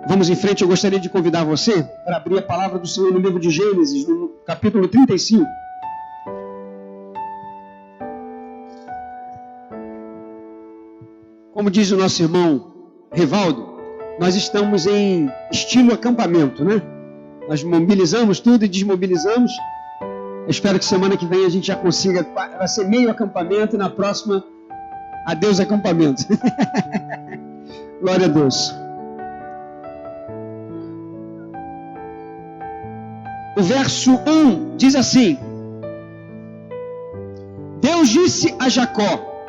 Vamos em frente, eu gostaria de convidar você para abrir a palavra do Senhor no livro de Gênesis, no capítulo 35. Como diz o nosso irmão Rivaldo, nós estamos em estilo acampamento, né? Nós mobilizamos tudo e desmobilizamos. Eu espero que semana que vem a gente já consiga, vai ser meio acampamento e na próxima, adeus acampamento. Glória a Deus. O verso 1 diz assim: Deus disse a Jacó: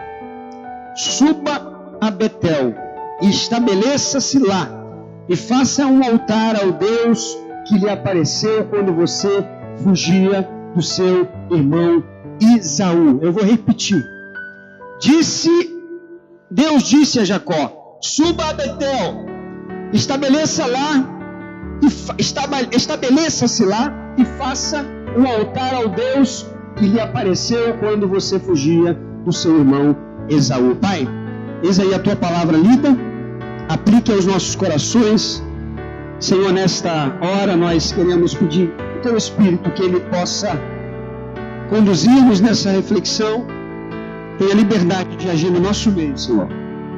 suba a Betel e estabeleça-se lá e faça um altar ao Deus que lhe apareceu quando você fugia do seu irmão Esaú. Eu vou repetir. Deus disse a Jacó: suba a Betel, estabeleça-se lá e faça um altar ao Deus que lhe apareceu quando você fugia do seu irmão Esaú. Pai, eis aí a tua palavra lida, aplique aos nossos corações. Senhor, nesta hora nós queremos pedir o teu Espírito que ele possa conduzir-nos nessa reflexão. Tenha liberdade de agir no nosso meio, Senhor.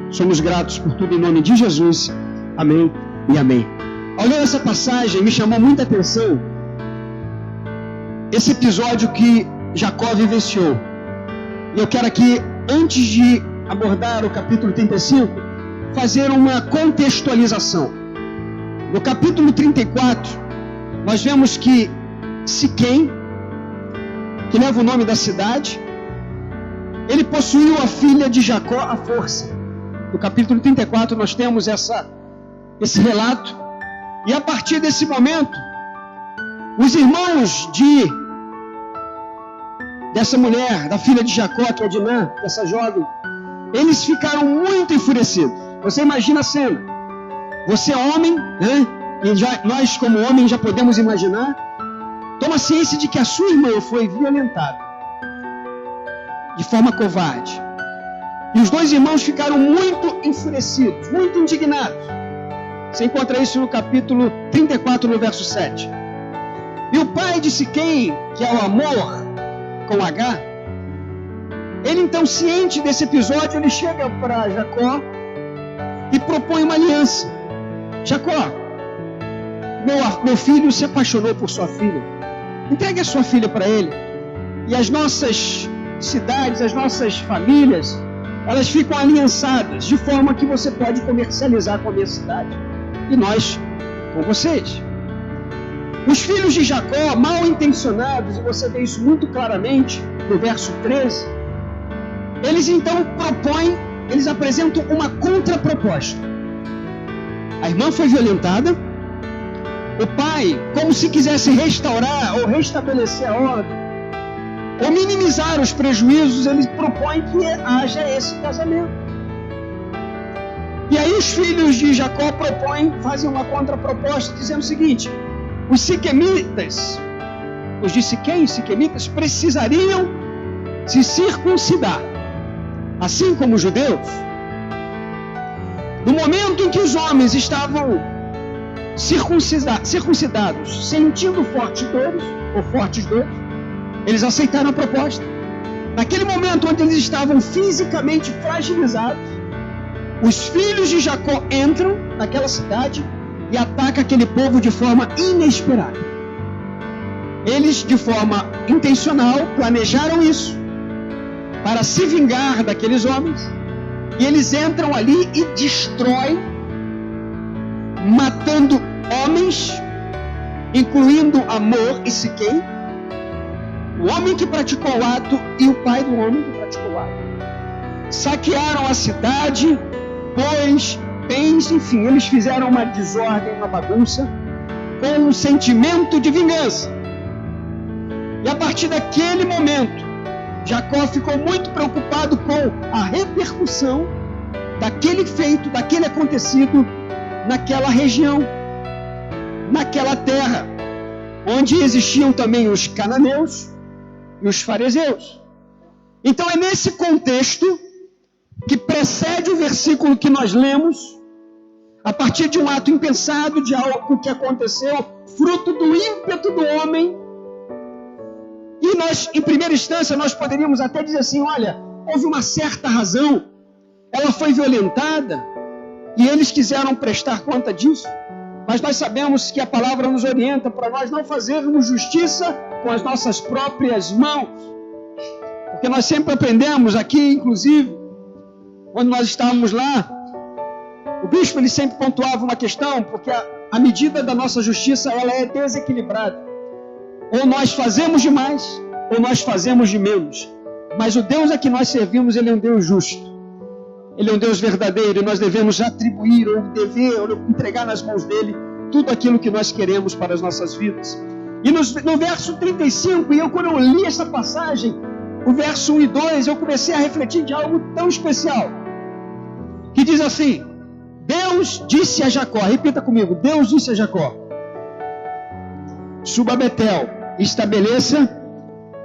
Somos gratos por tudo em nome de Jesus. Amém e amém. Ao ler essa passagem, me chamou muita atenção esse episódio que Jacó vivenciou. E eu quero aqui, antes de abordar o capítulo 35, fazer uma contextualização. No capítulo 34, nós vemos que Siquém, que leva o nome da cidade, ele possuiu a filha de Jacó à força. No capítulo 34 nós temos esse relato. E a partir desse momento, os irmãos dessa mulher, da filha de Jacó, que é Diná, dessa jovem, eles ficaram muito enfurecidos. Você imagina a cena. Você é homem, né? E nós como homens já podemos imaginar. Toma ciência de que a sua irmã foi violentada de forma covarde. E os dois irmãos ficaram muito enfurecidos, muito indignados. Você encontra isso no capítulo 34, no verso 7. E o pai de Siquém, que é o Amor, com H, ele então, ciente desse episódio, ele chega para Jacó e propõe uma aliança. Jacó, meu filho se apaixonou por sua filha. Entregue a sua filha para ele. E as nossas cidades, as nossas famílias, elas ficam aliançadas, de forma que você pode comercializar com a minha cidade. E nós com vocês. Os filhos de Jacó, mal intencionados, e você vê isso muito claramente no verso 13, eles então eles apresentam uma contraproposta. A irmã foi violentada, o pai, como se quisesse restaurar ou restabelecer a ordem, ou minimizar os prejuízos, ele propõe que haja esse casamento. E aí os filhos de Jacó fazem uma contraproposta, dizendo o seguinte: os siquemitas, os de Siquém, siquemitas, precisariam se circuncidar, assim como os judeus. No momento em que os homens estavam circuncidados, sentindo fortes dores, eles aceitaram a proposta. Naquele momento onde eles estavam fisicamente fragilizados, os filhos de Jacó entram naquela cidade e atacam aquele povo de forma inesperada. Eles, de forma intencional, planejaram isso para se vingar daqueles homens. E eles entram ali e destroem, matando homens, incluindo Amor e Siquém, o homem que praticou o ato e o pai do homem que praticou o ato. Saquearam a cidade, bens, enfim, eles fizeram uma desordem, uma bagunça, com um sentimento de vingança. E a partir daquele momento, Jacó ficou muito preocupado com a repercussão daquele feito, daquele acontecido naquela região, naquela terra, onde existiam também os cananeus e os fariseus. Então é nesse contexto que precede o versículo que nós lemos, a partir de um ato impensado, de algo que aconteceu, fruto do ímpeto do homem. E nós, em primeira instância, nós poderíamos até dizer assim, olha, houve uma certa razão, ela foi violentada, e eles quiseram prestar conta disso. Mas nós sabemos que a palavra nos orienta para nós não fazermos justiça com as nossas próprias mãos. Porque nós sempre aprendemos aqui, inclusive, quando nós estávamos lá, o bispo ele sempre pontuava uma questão, porque a medida da nossa justiça ela é desequilibrada. Ou nós fazemos demais, ou nós fazemos de menos. Mas o Deus a que nós servimos, ele é um Deus justo. Ele é um Deus verdadeiro e nós devemos atribuir, ou dever, ou entregar nas mãos dele tudo aquilo que nós queremos para as nossas vidas. E no verso 35, e quando eu li essa passagem, o verso 1 e 2, eu comecei a refletir de algo tão especial, que diz assim, Deus disse a Jacó, repita comigo, Deus disse a Jacó, suba a Betel, estabeleça,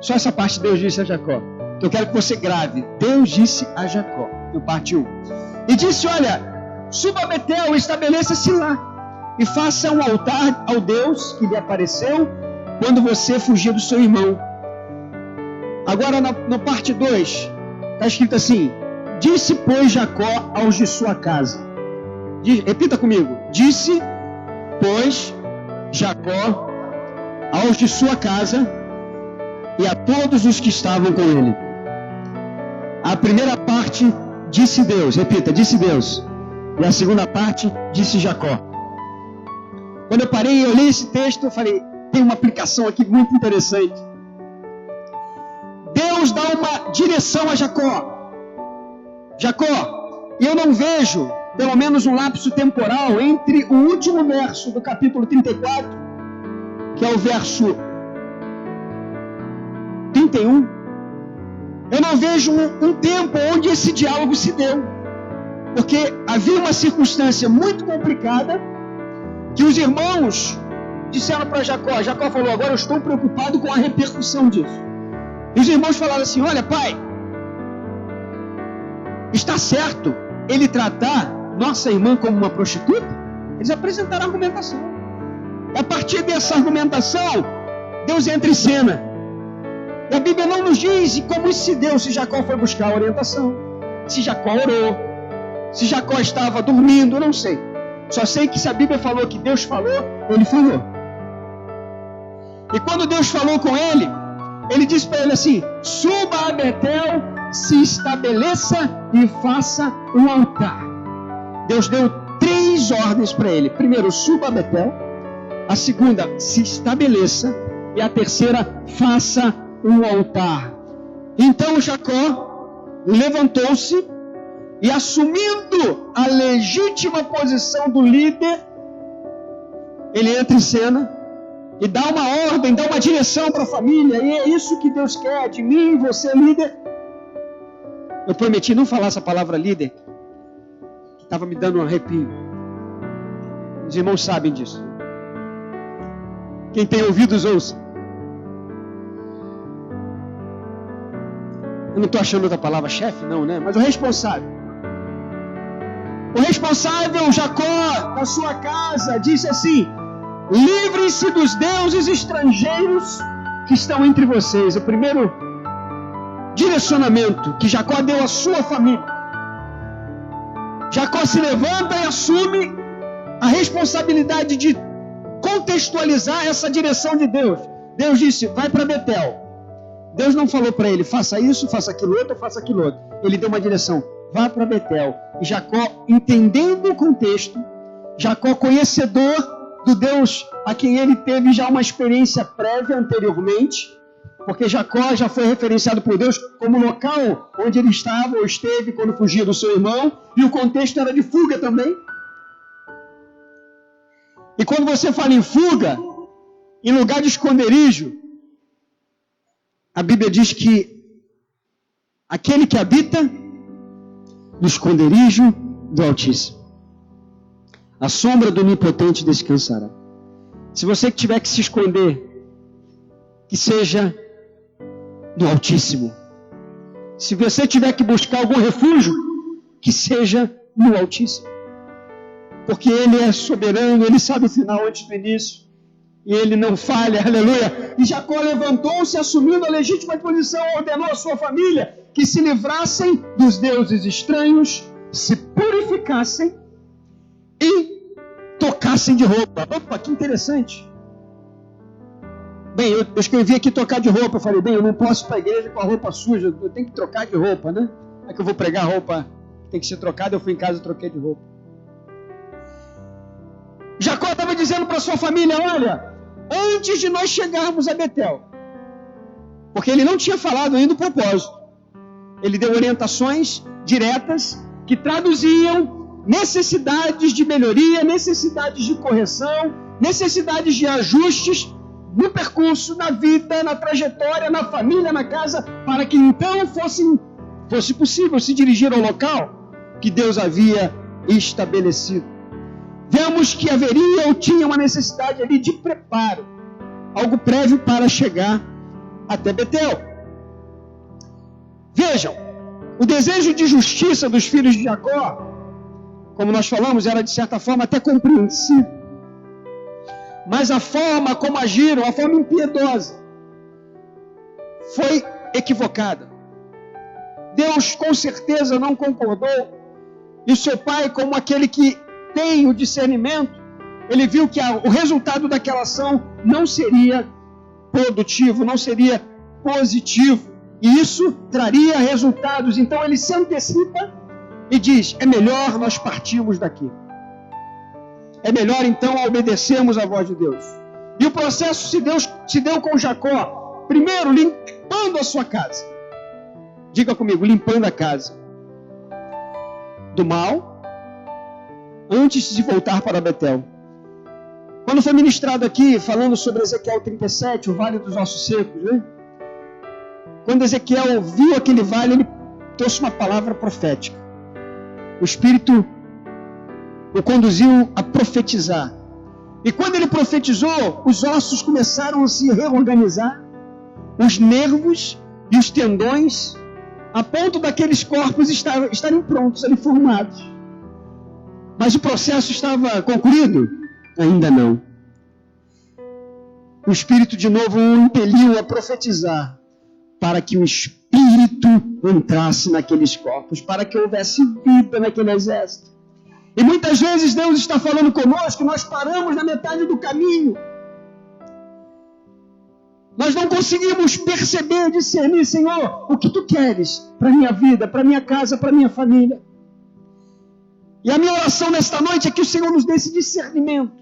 só essa parte Deus disse a Jacó, que eu quero que você grave, Deus disse a Jacó, no parte 1, e disse, olha, suba a Betel, estabeleça-se lá, e faça um altar ao Deus que lhe apareceu, quando você fugir do seu irmão. Agora no parte 2, está escrito assim, disse pois Jacó aos de sua casa, repita comigo, disse pois Jacó aos de sua casa e a todos os que estavam com ele. A primeira parte disse Deus, repita, disse Deus, e a segunda parte disse Jacó. Quando eu parei e olhei esse texto, eu falei, tem uma aplicação aqui muito interessante. Deus dá uma direção a Jacó. Jacó, eu não vejo, pelo menos um lapso temporal, entre o último verso do capítulo 34, que é o verso 31, eu não vejo um tempo onde esse diálogo se deu. Porque havia uma circunstância muito complicada, que os irmãos disseram para Jacó, Jacó falou, agora eu estou preocupado com a repercussão disso. E os irmãos falaram assim, olha pai, está certo ele tratar nossa irmã como uma prostituta? Eles apresentaram a argumentação. E a partir dessa argumentação, Deus entra em cena. E a Bíblia não nos diz como isso se deu, se Jacó foi buscar a orientação, se Jacó orou, se Jacó estava dormindo, eu não sei. Só sei que se a Bíblia falou que Deus falou, ele falou. E quando Deus falou com ele, ele disse para ele assim, suba a Betel, se estabeleça e faça um altar. Deus deu 3 ordens para ele. Primeiro, suba a Betel. A segunda, se estabeleça. E a terceira, faça um altar. Então Jacó levantou-se e, assumindo a legítima posição do líder, ele entra em cena e dá uma ordem, dá uma direção para a família. E é isso que Deus quer de mim, você líder. Eu prometi não falar essa palavra líder, que estava me dando um arrepio. Os irmãos sabem disso. Quem tem ouvidos, ouça. Eu não estou achando outra palavra, chefe, não, né? Mas o responsável. O responsável, Jacó, da sua casa, disse assim, livrem-se dos deuses estrangeiros que estão entre vocês. O primeiro direcionamento que Jacó deu à sua família. Jacó se levanta e assume a responsabilidade de contextualizar essa direção de Deus. Deus disse, vai para Betel. Deus não falou para ele, faça isso, faça aquilo outro, faça aquilo outro. Ele deu uma direção, vá para Betel. E Jacó, entendendo o contexto, Jacó, conhecedor do Deus a quem ele teve já uma experiência prévia anteriormente, porque Jacó já foi referenciado por Deus como local onde ele estava ou esteve quando fugia do seu irmão, e o contexto era de fuga também. E quando você fala em fuga, em lugar de esconderijo, a Bíblia diz que aquele que habita no esconderijo do Altíssimo, a sombra do Onipotente descansará. Se você tiver que se esconder, que seja no Altíssimo. Se você tiver que buscar algum refúgio, que seja no Altíssimo. porque Ele é soberano, Ele sabe o final antes do início, e Ele não falha, aleluia. E Jacó levantou-se, assumindo a legítima posição, ordenou à sua família que se livrassem dos deuses estranhos, se purificassem e tocassem de roupa. Opa, que interessante. Bem, eu escrevi aqui tocar de roupa. Eu falei, bem, eu não posso ir para a igreja com a roupa suja. Eu tenho que trocar de roupa, né? Como é que eu vou pregar roupa? Tem que ser trocada. Eu fui em casa e troquei de roupa. Jacó estava dizendo para sua família, olha, antes de nós chegarmos a Betel, porque ele não tinha falado ainda o propósito. Ele deu orientações diretas que traduziam necessidades de melhoria, necessidades de correção, necessidades de ajustes no percurso, na vida, na trajetória, na família, na casa, para que então fosse possível se dirigir ao local que Deus havia estabelecido. Vemos que haveria ou tinha uma necessidade ali de preparo, algo prévio para chegar até Betel. Vejam, o desejo de justiça dos filhos de Jacó, como nós falamos, era de certa forma até compreensível. Mas a forma como agiram, a forma impiedosa, foi equivocada. Deus com certeza não concordou. E seu pai, como aquele que tem o discernimento, ele viu que o resultado daquela ação não seria produtivo, não seria positivo. E isso traria resultados. Então ele se antecipa e diz, é melhor nós partirmos daqui. É melhor então obedecermos à voz de Deus. E o processo se deu com Jacó, primeiro limpando a sua casa. Diga comigo, limpando a casa do mal, antes de voltar para Betel. Quando foi ministrado aqui, falando sobre Ezequiel 37, o Vale dos Ossos Secos, né? Quando Ezequiel viu aquele vale, ele trouxe uma palavra profética. O Espírito o conduziu a profetizar. E quando ele profetizou, os ossos começaram a se reorganizar, os nervos e os tendões, a ponto daqueles corpos estarem prontos, ali formados. Mas o processo estava concluído? Ainda não. O Espírito de novo o impeliu a profetizar, para que o Espírito entrasse naqueles corpos, para que houvesse vida naquele exército. E muitas vezes Deus está falando conosco, nós paramos na metade do caminho. Nós não conseguimos perceber, discernir, Senhor, o que Tu queres para a minha vida, para a minha casa, para a minha família. E a minha oração nesta noite é que o Senhor nos dê esse discernimento.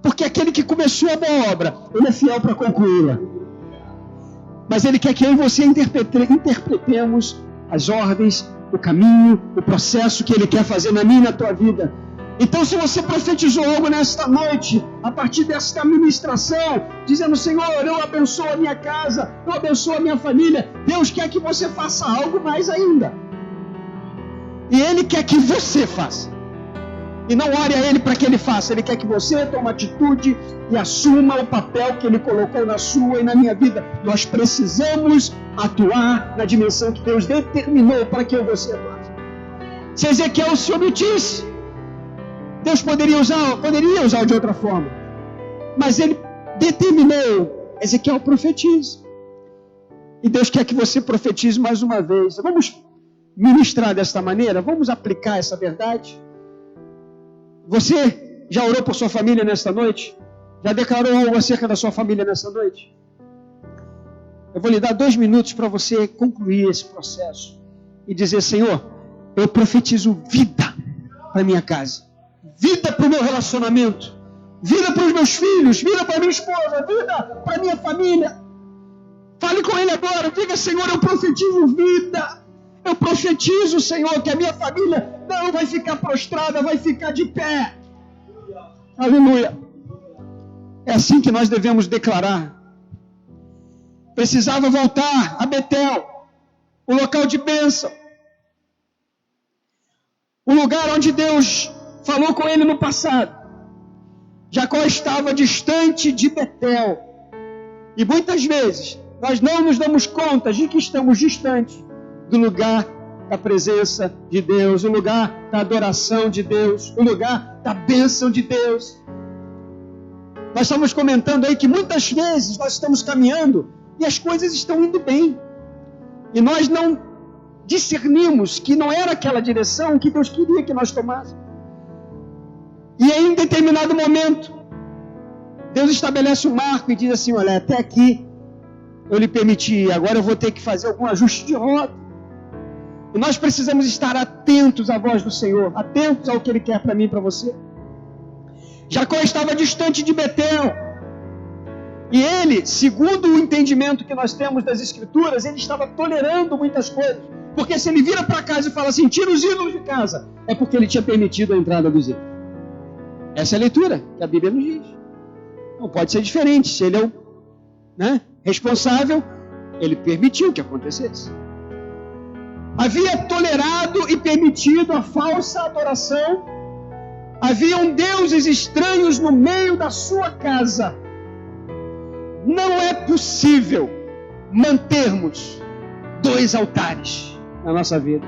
Porque aquele que começou a boa obra, Ele é fiel para concluí-la. Mas Ele quer que eu e você interpretemos as ordens, o caminho, o processo que Ele quer fazer na minha e na tua vida. Então, se você profetizou algo nesta noite, a partir desta ministração, dizendo, Senhor, eu abençoo a minha casa, eu abençoo a minha família, Deus quer que você faça algo mais ainda. E Ele quer que você faça. E não ore a Ele para que Ele faça. Ele quer que você tome atitude e assuma o papel que Ele colocou na sua e na minha vida. Nós precisamos atuar na dimensão que Deus determinou para que eu e você atuasse. Se Ezequiel se omitisse, Deus poderia usar de outra forma. Mas Ele determinou, Ezequiel profetiza. E Deus quer que você profetize mais uma vez. Vamos ministrar desta maneira? Vamos aplicar essa verdade? Você já orou por sua família nesta noite? Já declarou algo acerca da sua família nesta noite? Eu vou lhe dar 2 minutos para você concluir esse processo e dizer, Senhor, eu profetizo vida para minha casa, vida para o meu relacionamento, vida para os meus filhos, vida para minha esposa, vida para minha família. Fale com Ele agora, diga, Senhor, eu profetizo vida. Eu profetizo, Senhor, que a minha família não vai ficar prostrada, vai ficar de pé. Aleluia. É assim que nós devemos declarar. Precisava voltar a Betel, o local de bênção, o lugar onde Deus falou com ele no passado. Jacó estava distante de Betel. E muitas vezes nós não nos damos conta de que estamos distantes do lugar da presença de Deus, o lugar da adoração de Deus, o lugar da bênção de Deus. Nós estamos comentando aí que muitas vezes nós estamos caminhando e as coisas estão indo bem. E nós não discernimos que não era aquela direção que Deus queria que nós tomássemos. E em determinado momento, Deus estabelece um marco e diz assim: olha, até aqui eu lhe permiti, agora eu vou ter que fazer algum ajuste de rota. E nós precisamos estar atentos à voz do Senhor, atentos ao que Ele quer para mim e para você. Jacó estava distante de Betel. E ele, segundo o entendimento que nós temos das Escrituras, ele estava tolerando muitas coisas. Porque se ele vira para casa e fala assim, tira os ídolos de casa, é porque ele tinha permitido a entrada dos ídolos. Essa é a leitura que a Bíblia nos diz. Não pode ser diferente. Se ele é o responsável, ele permitiu que acontecesse. Havia tolerado e permitido a falsa adoração. Haviam deuses estranhos no meio da sua casa. Não é possível mantermos dois altares na nossa vida.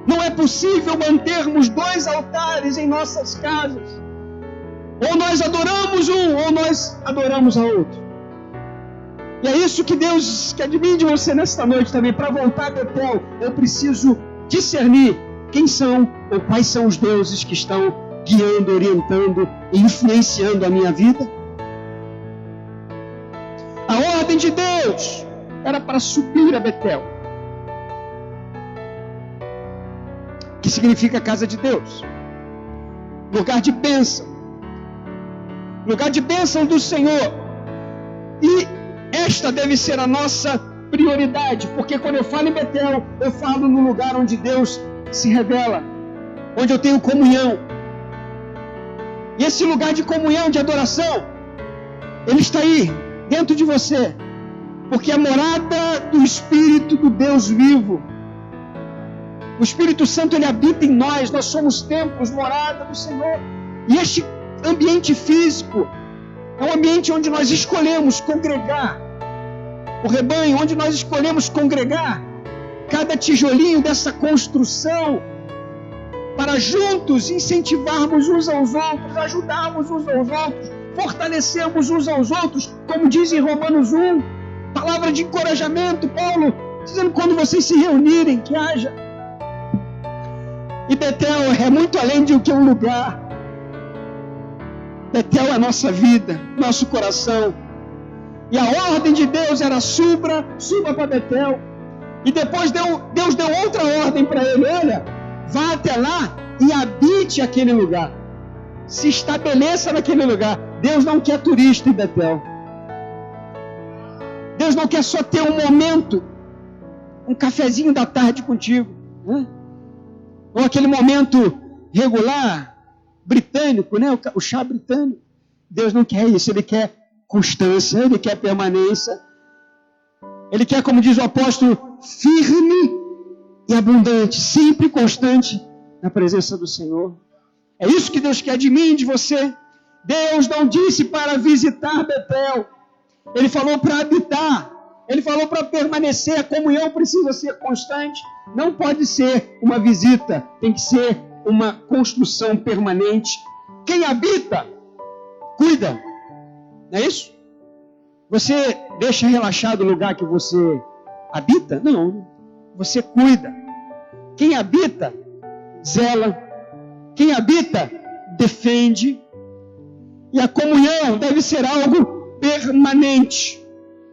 Não é possível mantermos dois altares em nossas casas. Ou nós adoramos um, ou nós adoramos a outro. E é isso que Deus quer de mim e de você nesta noite também. Para voltar a Betel, eu preciso discernir quem são ou quais são os deuses que estão guiando, orientando e influenciando a minha vida. A ordem de Deus era para subir a Betel, que significa casa de Deus, lugar de bênção, lugar de bênção do Senhor. E esta deve ser a nossa prioridade, porque quando eu falo em Betel, eu falo no lugar onde Deus se revela, onde eu tenho comunhão. E esse lugar de comunhão, de adoração, ele está aí, dentro de você, porque é a morada do Espírito do Deus vivo. O Espírito Santo, ele habita em nós, nós somos templos, morada do Senhor. E este ambiente físico é um ambiente onde nós escolhemos congregar o rebanho, onde nós escolhemos congregar cada tijolinho dessa construção, para juntos incentivarmos uns aos outros, ajudarmos uns aos outros, fortalecermos uns aos outros, como diz em Romanos 1, palavra de encorajamento, Paulo, dizendo quando vocês se reunirem, que haja. E Betel é muito além de que um lugar. Betel é a nossa vida, nosso coração. E a ordem de Deus era suba para Betel. E depois Deus deu outra ordem para ele, olha, vá até lá e habite aquele lugar. Se estabeleça naquele lugar. Deus não quer turista em Betel. Deus não quer só ter um momento, um cafezinho da tarde contigo, né? Ou aquele momento regular, britânico, né? O chá britânico. Deus não quer isso, Ele quer constância, Ele quer permanência. Ele quer, como diz o apóstolo, firme e abundante, sempre constante na presença do Senhor. É isso que Deus quer de mim e de você. Deus não disse para visitar Betel. Ele falou para habitar. Ele falou para permanecer. A comunhão precisa ser constante. Não pode ser uma visita. Tem que ser uma construção permanente. Quem habita, cuida. Não é isso? Você deixa relaxado o lugar que você habita? Não. Você cuida. Quem habita, zela. Quem habita, defende. E a comunhão deve ser algo permanente.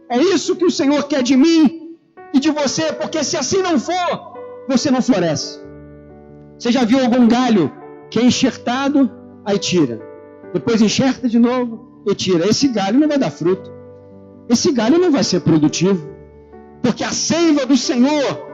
É isso que o Senhor quer de mim e de você, porque se assim não for, você não floresce. Você já viu algum galho que é enxertado, aí tira. Depois enxerta de novo e tira. Esse galho não vai dar fruto. Esse galho não vai ser produtivo. Porque a seiva do Senhor,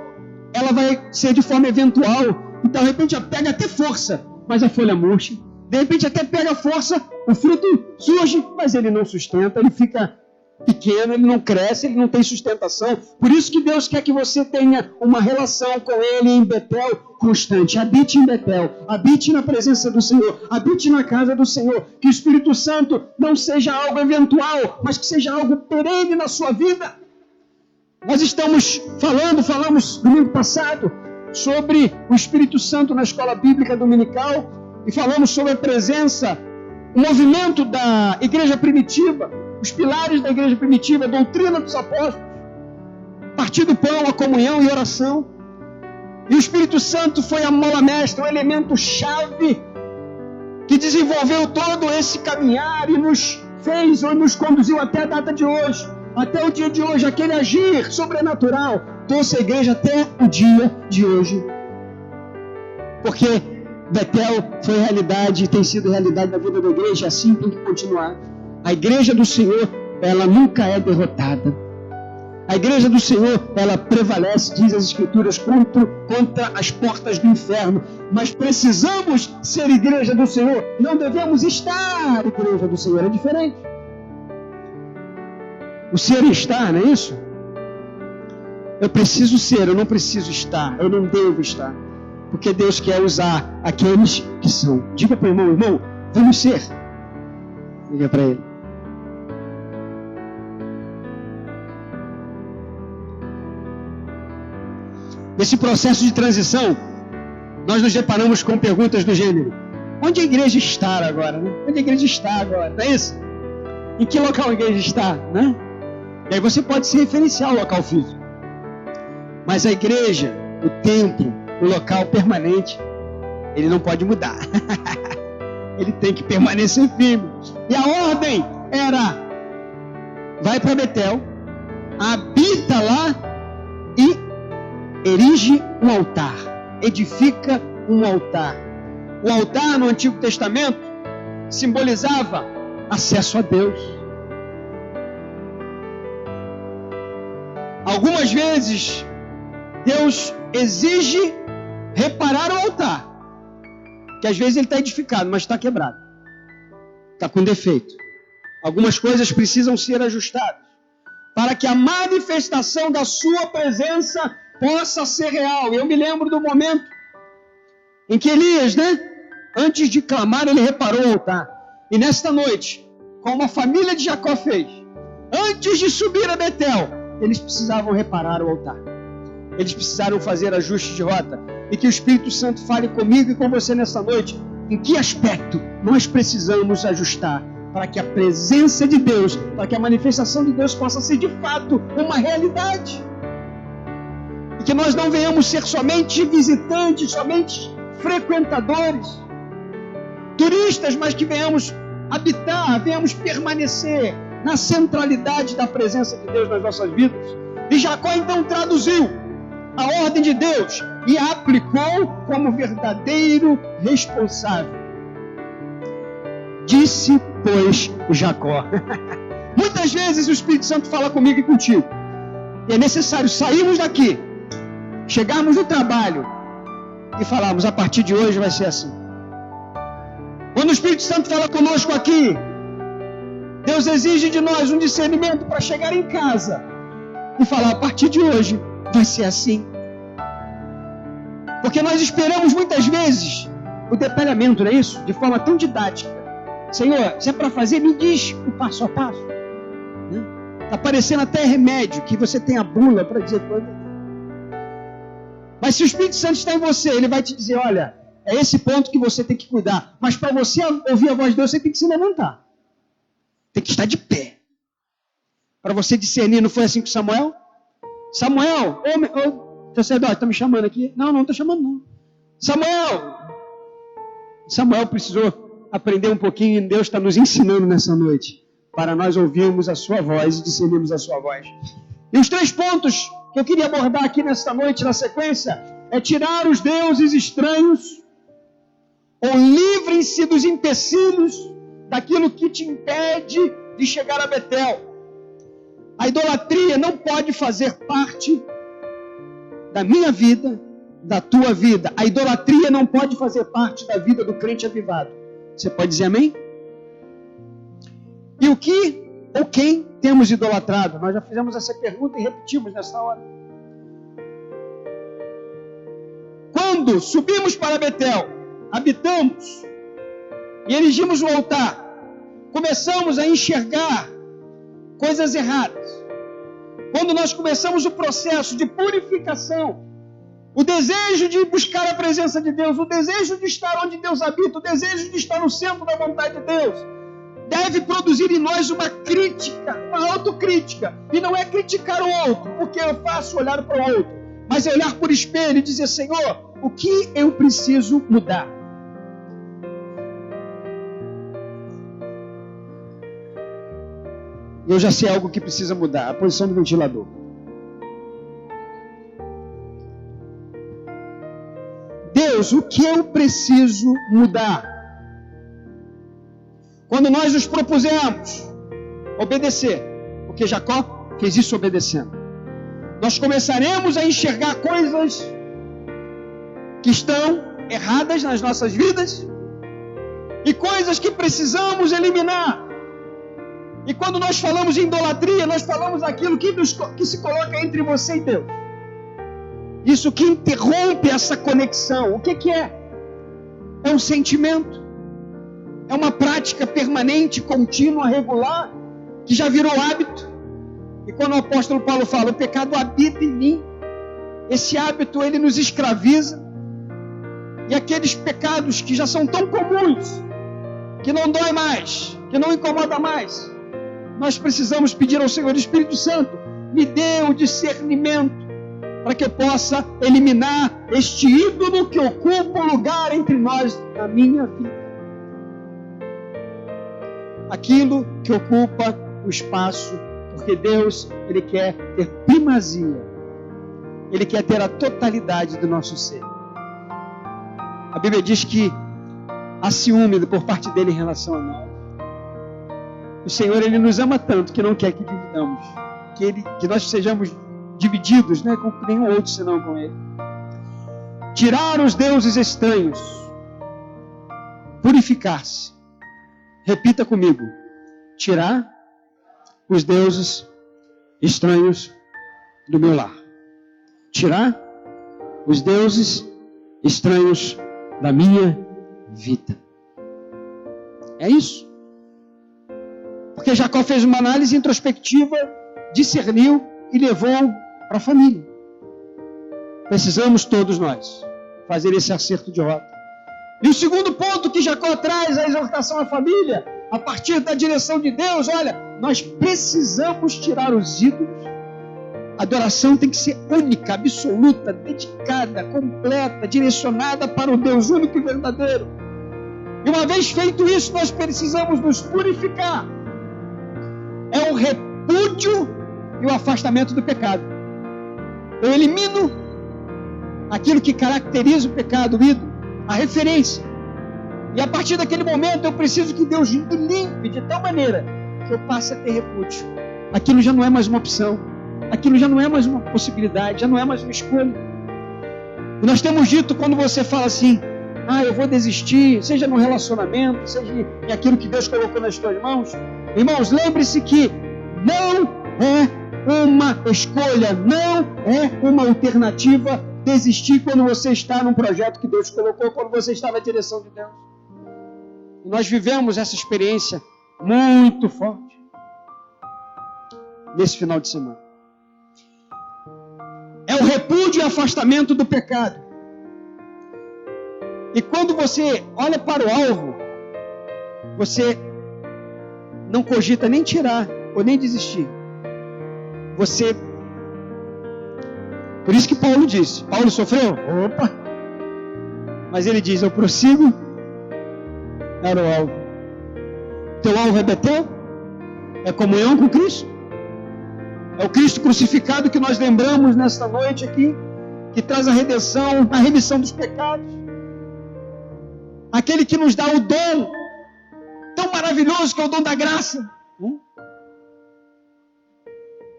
ela vai ser de forma eventual. Então, de repente, pega até força, mas a folha murcha. De repente, até pega força, o fruto surge, mas ele não sustenta, ele fica pequeno, ele não cresce, ele não tem sustentação. Por isso que Deus quer que você tenha uma relação com Ele em Betel constante. Habite em Betel, habite na presença do Senhor, habite na casa do Senhor. Que o Espírito Santo não seja algo eventual, mas que seja algo perene na sua vida. Nós estamos falamos domingo passado, sobre o Espírito Santo na escola bíblica dominical e falamos sobre a presença, o movimento da igreja primitiva, os pilares da igreja primitiva, a doutrina dos apóstolos, partir do pão, a comunhão e oração. E o Espírito Santo foi a mola mestra, o elemento chave que desenvolveu todo esse caminhar e nos fez ou nos conduziu até a data de hoje, até o dia de hoje, aquele agir sobrenatural trouxe a igreja até o dia de hoje. Porque Betel foi realidade e tem sido realidade na vida da igreja, assim tem que continuar. A igreja do Senhor, ela nunca é derrotada. A igreja do Senhor, ela prevalece, diz as Escrituras, contra as portas do inferno. Mas precisamos ser igreja do Senhor. Não devemos estar igreja do Senhor. É diferente. O ser e estar, não é isso? Eu preciso ser, eu não preciso estar. Eu não devo estar. Porque Deus quer usar aqueles que são. Diga para o irmão, irmão, vamos ser. Diga para ele. Nesse processo de transição, nós nos deparamos com perguntas do gênero: onde a igreja está agora? Né? Onde a igreja está agora? Não é isso? Em que local a igreja está? Né? E aí você pode se referenciar ao local físico. Mas a igreja, o templo, o local permanente, ele não pode mudar. Ele tem que permanecer firme. E a ordem era: vai para Betel, habita lá e erige um altar, edifica um altar. O altar no Antigo Testamento simbolizava acesso a Deus. Algumas vezes Deus exige reparar o altar, que às vezes ele está edificado, mas está quebrado, está com defeito. Algumas coisas precisam ser ajustadas para que a manifestação da sua presença possa ser real. Eu me lembro do momento em que Elias, antes de clamar, ele reparou o altar. E nesta noite, como a família de Jacó fez, antes de subir a Betel, eles precisavam reparar o altar. Eles precisaram fazer ajustes de rota. E que o Espírito Santo fale comigo e com você nesta noite. Em que aspecto nós precisamos ajustar para que a presença de Deus, para que a manifestação de Deus possa ser de fato uma realidade. E que nós não venhamos ser somente visitantes, somente frequentadores, turistas, mas que venhamos habitar, venhamos permanecer na centralidade da presença de Deus nas nossas vidas. E Jacó então traduziu a ordem de Deus e a aplicou como verdadeiro responsável. Disse, pois, Jacó. Muitas vezes o Espírito Santo fala comigo e contigo. E é necessário sairmos daqui, chegarmos no trabalho e falarmos: a partir de hoje vai ser assim. Quando o Espírito Santo fala conosco aqui, Deus exige de nós um discernimento para chegar em casa e falar: a partir de hoje vai ser assim. Porque nós esperamos muitas vezes o detalhamento, não é isso? De forma tão didática. Senhor, se é para fazer, me diz o passo a passo. Está parecendo até remédio, que você tem a bula para dizer quando. Mas se o Espírito Santo está em você, ele vai te dizer: olha, é esse ponto que você tem que cuidar. Mas para você ouvir a voz de Deus, você tem que se levantar. Tem que estar de pé. Para você discernir. Não foi assim com Samuel? Samuel, sacerdote, está me chamando aqui? Não está chamando não. Samuel precisou aprender um pouquinho, e Deus está nos ensinando nessa noite, para nós ouvirmos a sua voz e discernirmos a sua voz. E os 3 pontos que eu queria abordar aqui nesta noite, na sequência, é tirar os deuses estranhos, ou livrem-se dos empecilhos, daquilo que te impede de chegar a Betel. A idolatria não pode fazer parte da minha vida, da tua vida. A idolatria não pode fazer parte da vida do crente avivado. Você pode dizer amém? E o que ou quem temos idolatrado? Nós já fizemos essa pergunta e repetimos nessa hora. Quando subimos para Betel, habitamos e erigimos o altar, começamos a enxergar coisas erradas. Quando nós começamos o processo de purificação O desejo de buscar a presença de Deus, o desejo de estar onde Deus habita, o desejo de estar no centro da vontade de Deus, deve produzir em nós uma crítica, uma autocrítica. E não é criticar o outro, porque eu faço olhar para o outro, mas é olhar por espelho e dizer: Senhor, o que eu preciso mudar? Eu já sei algo que precisa mudar: a posição do ventilador. Deus, o que eu preciso mudar? Quando nós nos propusemos obedecer, porque Jacó fez isso obedecendo, nós começaremos a enxergar coisas que estão erradas nas nossas vidas e coisas que precisamos eliminar. E quando nós falamos em idolatria, nós falamos aquilo que se coloca entre você e Deus. Isso que interrompe essa conexão. O que é? É um sentimento. É uma prática permanente, contínua, regular, que já virou hábito. E quando o apóstolo Paulo fala: o pecado habita em mim, esse hábito ele nos escraviza. E aqueles pecados que já são tão comuns, que não dói mais, que não incomoda mais, nós precisamos pedir ao Senhor: Espírito Santo, me dê o discernimento para que eu possa eliminar este ídolo que ocupa o lugar entre nós na minha vida. Aquilo que ocupa o espaço, porque Deus, Ele quer ter primazia. Ele quer ter a totalidade do nosso ser. A Bíblia diz que há ciúme por parte dele em relação a nós. O Senhor, Ele nos ama tanto que não quer que dividamos, que nós sejamos divididos, com nenhum outro senão com Ele. Tirar os deuses estranhos, purificar-se. Repita comigo: tirar os deuses estranhos do meu lar. Tirar os deuses estranhos da minha vida. É isso. Porque Jacó fez uma análise introspectiva, discerniu e levou para a família. Precisamos todos nós fazer esse acerto de rota. E o segundo ponto que Jacó traz, a exortação à família, a partir da direção de Deus: olha, nós precisamos tirar os ídolos. A adoração tem que ser única, absoluta, dedicada, completa, direcionada para o Deus único e verdadeiro. E uma vez feito isso, nós precisamos nos purificar. É o repúdio e o afastamento do pecado. Eu elimino aquilo que caracteriza o pecado, o ídolo, a referência. E a partir daquele momento eu preciso que Deus me limpe de tal maneira que eu passe a ter repúdio. Aquilo já não é mais uma opção. Aquilo já não é mais uma possibilidade, já não é mais uma escolha. E nós temos dito, quando você fala assim: eu vou desistir, seja no relacionamento, seja em aquilo que Deus colocou nas tuas mãos. Irmãos, lembre-se que não é uma escolha, não é uma alternativa desistir quando você está num projeto que Deus colocou, quando você está na direção de Deus. E nós vivemos essa experiência muito forte nesse final de semana. É o repúdio e afastamento do pecado. E quando você olha para o alvo, você não cogita nem tirar ou nem desistir. Por isso que Paulo disse: Paulo sofreu? Opa! Mas ele diz: eu prossigo para o alvo. Teu alvo é Betel? É comunhão com Cristo? É o Cristo crucificado que nós lembramos nesta noite aqui, que traz a redenção, a remissão dos pecados. Aquele que nos dá o dom tão maravilhoso que é o dom da graça.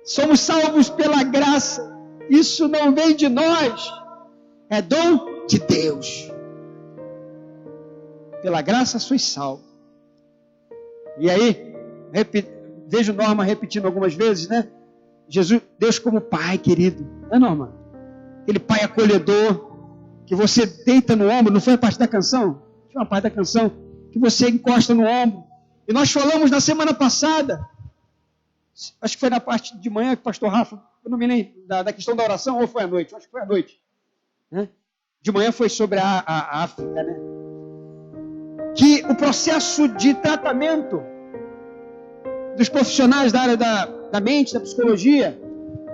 Somos salvos pela graça. Isso não vem de nós, é dom de Deus. Pela graça sois salvos. E aí, vejo Norma repetindo algumas vezes, Jesus, Deus como Pai querido, Norma? Aquele Pai acolhedor, que você deita no ombro, não foi a parte da canção? Tinha uma parte da canção, que você encosta no ombro. E nós falamos na semana passada, acho que foi na parte de manhã que o pastor Rafa, eu não me lembro da questão da oração, ou foi à noite? Acho que foi à noite. né? De manhã foi sobre a África, né? Que o processo de tratamento dos profissionais da área da mente, da psicologia,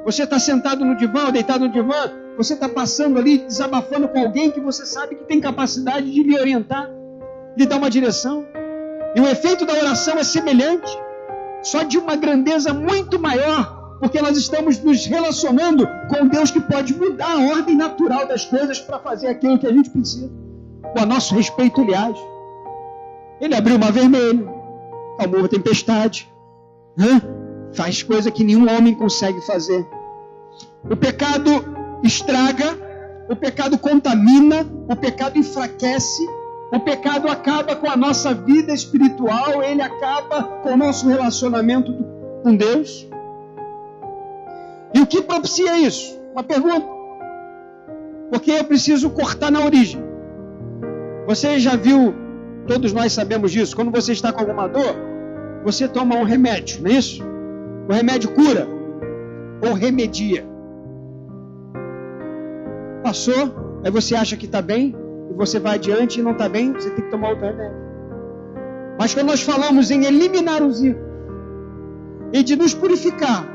você está sentado no divã, deitado no divã, você está passando ali, desabafando com alguém que você sabe que tem capacidade de lhe orientar, lhe dar uma direção. E o efeito da oração é semelhante, só de uma grandeza muito maior, porque nós estamos nos relacionando com Deus que pode mudar a ordem natural das coisas para fazer aquilo que a gente precisa. Com a nosso respeito, aliás. Ele abriu o mar vermelho, acalmou a tempestade, faz coisa que nenhum homem consegue fazer. O pecado estraga, o pecado contamina, o pecado enfraquece, o pecado acaba com a nossa vida espiritual, ele acaba com o nosso relacionamento com Deus. E o que propicia isso? Uma pergunta. Porque eu preciso cortar na origem. Você já viu, todos nós sabemos disso, quando você está com alguma dor, você toma um remédio, não é isso? O remédio cura ou remedia. Passou, aí você acha que está bem, e você vai adiante e não está bem, você tem que tomar outro remédio. Mas quando nós falamos em eliminar os ídolos e de nos purificar,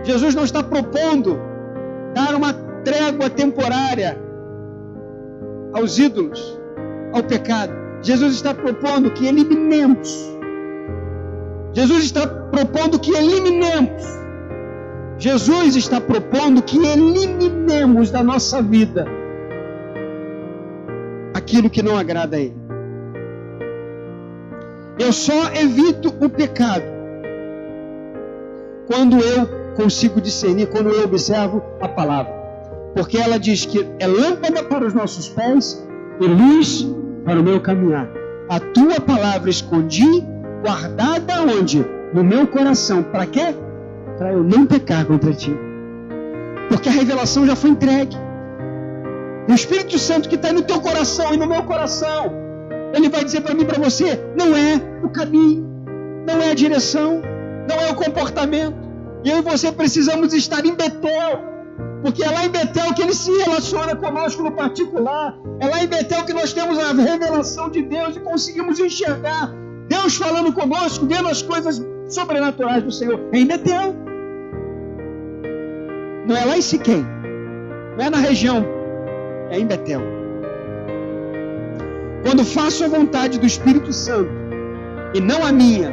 Jesus não está propondo dar uma trégua temporária aos ídolos, ao pecado. Jesus está propondo que eliminemos. Jesus está propondo que eliminemos. Jesus está propondo que eliminemos da nossa vida aquilo que não agrada a Ele. Eu só evito o pecado quando eu consigo discernir, quando eu observo a palavra. Porque ela diz que é lâmpada para os nossos pés e luz para o meu caminhar. A tua palavra escondi, guardada onde? No meu coração. Para quê? Para eu não pecar contra ti. Porque a revelação já foi entregue. O Espírito Santo que está no teu coração e no meu coração, ele vai dizer para mim e para você, não é o caminho, não é a direção, não é o comportamento. E eu e você precisamos estar em Betel, porque é lá em Betel que ele se relaciona conosco no particular. É lá em Betel que nós temos a revelação de Deus e conseguimos enxergar Deus falando conosco, vendo as coisas sobrenaturais do Senhor. É em Betel. Não é lá em Siquém, não é na região, é em Betel. Quando faço a vontade do Espírito Santo e não a minha,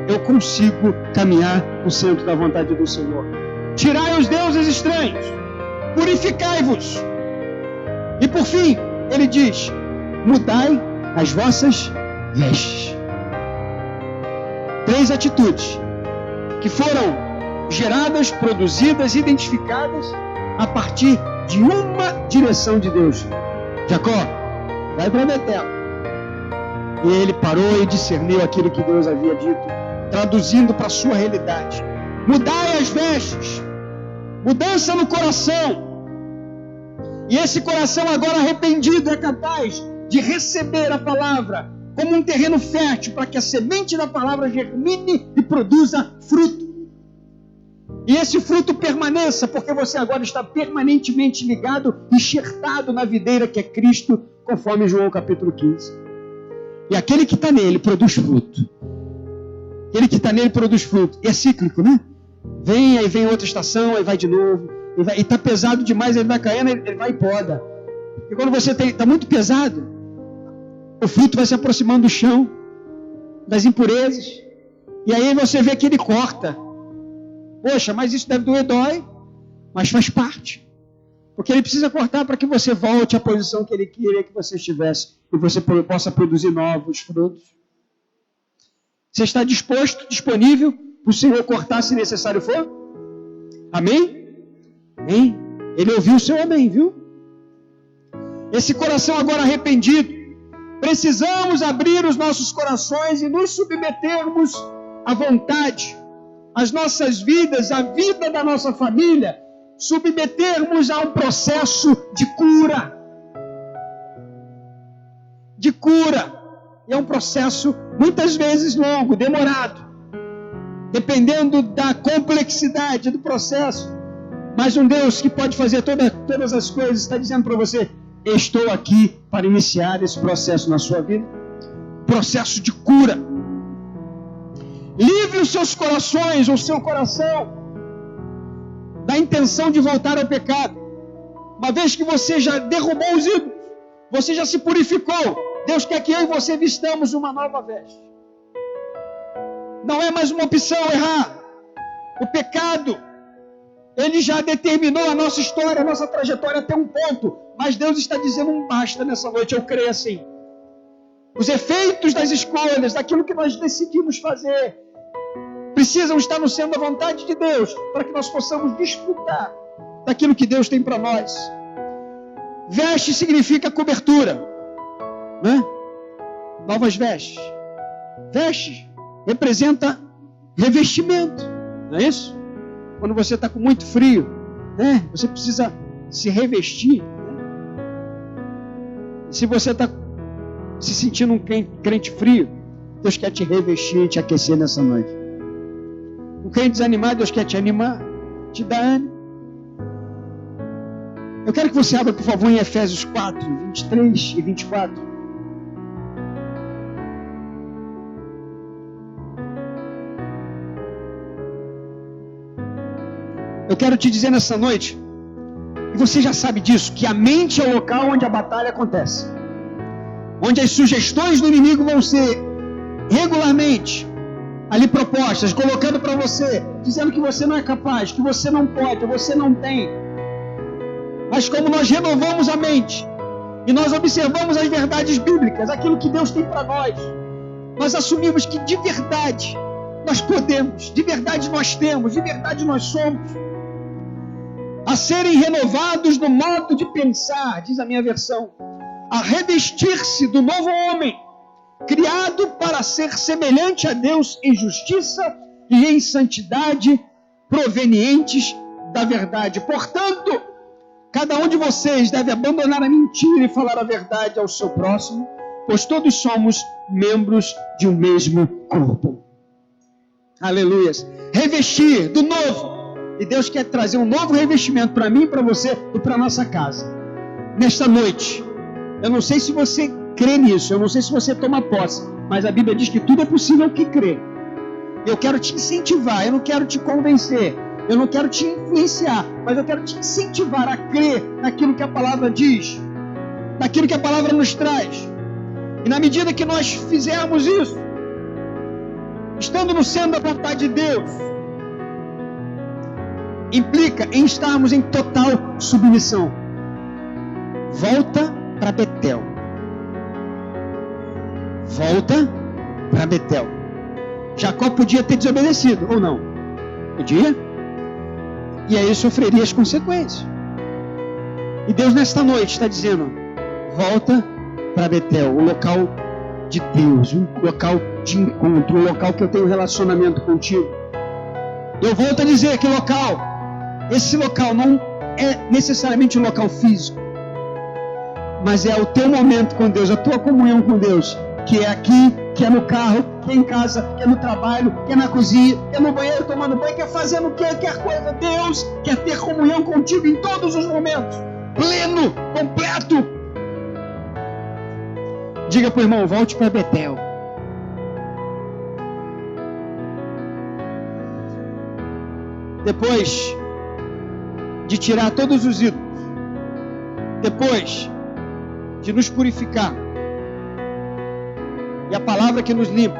eu consigo caminhar no centro da vontade do Senhor. Tirai os deuses estranhos, purificai-vos. E por fim, ele diz, mudai as vossas vestes. 3 atitudes que foram geradas, produzidas, identificadas a partir de uma direção de Deus. Jacó, vai para Betel. E ele parou e discerniu aquilo que Deus havia dito, traduzindo para a sua realidade. Mudai as vestes, mudança no coração. E esse coração agora arrependido é capaz de receber a palavra como um terreno fértil para que a semente da palavra germine e produza fruto. E esse fruto permaneça, porque você agora está permanentemente ligado, enxertado na videira que é Cristo, conforme João capítulo 15. E aquele que está nele produz fruto. Aquele que está nele produz fruto. E é cíclico, né? Vem, aí vem outra estação, aí vai de novo. E está pesado demais, ele vai caindo, ele vai e poda. E quando você está muito pesado, o fruto vai se aproximando do chão, das impurezas. E aí você vê que ele corta. Poxa, mas isso deve doer, dói, mas faz parte. Porque ele precisa cortar para que você volte à posição que ele queria que você estivesse e você possa produzir novos frutos. Você está disposto, disponível para o Senhor cortar se necessário for? Amém? Amém? Ele ouviu o seu amém, viu? Esse coração agora arrependido, precisamos abrir os nossos corações e nos submetermos à vontade, as nossas vidas, a vida da nossa família, submetermos a um processo de cura. De cura. E é um processo muitas vezes longo, demorado. Dependendo da complexidade do processo, Mas um Deus que pode fazer todas as coisas está dizendo para você: estou aqui para iniciar esse processo na sua vida. Processo de cura. Livre os seus corações, o seu coração, da intenção de voltar ao pecado. Uma vez que você já derrubou os ídolos, você já se purificou, Deus quer que eu e você vistamos uma nova veste. Não é mais uma opção errar. O pecado, ele já determinou a nossa história, a nossa trajetória até um ponto. Mas Deus está dizendo um basta nessa noite, eu creio assim. Os efeitos das escolhas, daquilo que nós decidimos fazer, precisam estar no centro da vontade de Deus, para que nós possamos desfrutar daquilo que Deus tem para nós. Veste significa cobertura, né? Novas vestes. Veste representa revestimento, não é isso? Quando você está com muito frio, né? Você precisa se revestir. Se você está se sentindo um crente frio, Deus quer te revestir e te aquecer nessa noite. Um crente desanimado, Deus quer te animar, te dar ânimo. Eu quero que você abra, por favor, em Efésios 4, 23 e 24. Eu quero te dizer nessa noite, e você já sabe disso, que a mente é o local onde a batalha acontece. Onde as sugestões do inimigo vão ser regularmente ali propostas, colocando para você, dizendo que você não é capaz, que você não pode, você não tem. Mas como nós renovamos a mente e nós observamos as verdades bíblicas, aquilo que Deus tem para nós assumimos que de verdade nós podemos, de verdade nós temos, de verdade nós somos, a serem renovados no modo de pensar, diz a minha versão, a revestir-se do novo homem, criado para ser semelhante a Deus em justiça e em santidade, provenientes da verdade. Portanto, cada um de vocês deve abandonar a mentira e falar a verdade ao seu próximo, pois todos somos membros de um mesmo corpo. Aleluias. Revestir do novo. E Deus quer trazer um novo revestimento para mim, para você e para nossa casa. Nesta noite, eu não sei se você crê nisso, eu não sei se você toma posse, mas a Bíblia diz que tudo é possível que crê. Eu quero te incentivar, eu não quero te convencer, eu não quero te influenciar, mas eu quero te incentivar a crer naquilo que a palavra diz, naquilo que a palavra nos traz. E na medida que nós fizermos isso, estando no centro da vontade de Deus, implica em estarmos em total submissão. Volta para Betel. Volta para Betel. Jacó podia ter desobedecido, ou não? Podia. E aí sofreria as consequências. E Deus nesta noite está dizendo: volta para Betel, o local de Deus, um local de encontro, um local que eu tenho relacionamento contigo. Eu volto a dizer que esse local não é necessariamente um local físico, mas é o teu momento com Deus, a tua comunhão com Deus, que é aqui, que é no carro, que é em casa, que é no trabalho, que é na cozinha, que é no banheiro tomando banho, que é fazendo o que quer coisa. Deus quer ter comunhão contigo em todos os momentos, pleno, completo. Diga para o irmão: volte para Betel. Depois de tirar todos os ídolos, depois de nos purificar, e a palavra que nos limpa,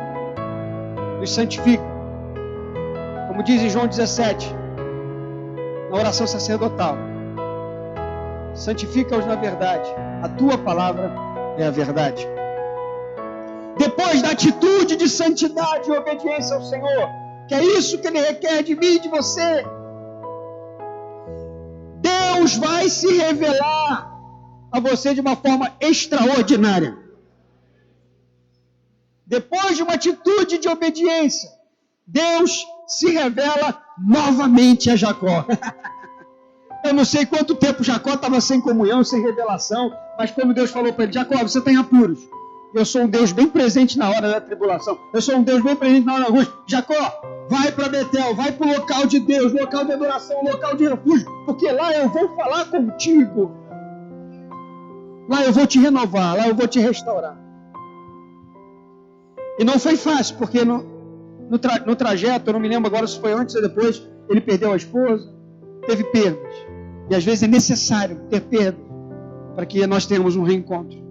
nos santifica, como diz em João 17, na oração sacerdotal: santifica-os na verdade, a tua palavra é a verdade. Depois da atitude de santidade e obediência ao Senhor, que é isso que Ele requer de mim e de você, Deus vai se revelar a você de uma forma extraordinária. Depois de uma atitude de obediência, Deus se revela novamente a Jacó. Eu não sei quanto tempo Jacó estava sem comunhão, sem revelação, mas quando Deus falou para ele: Jacó, você está em apuros. Eu sou um Deus bem presente na hora da tribulação. Eu sou um Deus bem presente na hora da angústia. Jacó, vai para Betel, vai para o local de Deus, local de adoração, local de refúgio, porque lá eu vou falar contigo. Lá eu vou te renovar, lá eu vou te restaurar. E não foi fácil, porque no trajeto, eu não me lembro agora se foi antes ou depois, ele perdeu a esposa, teve perdas. E às vezes é necessário ter perdas para que nós tenhamos um reencontro.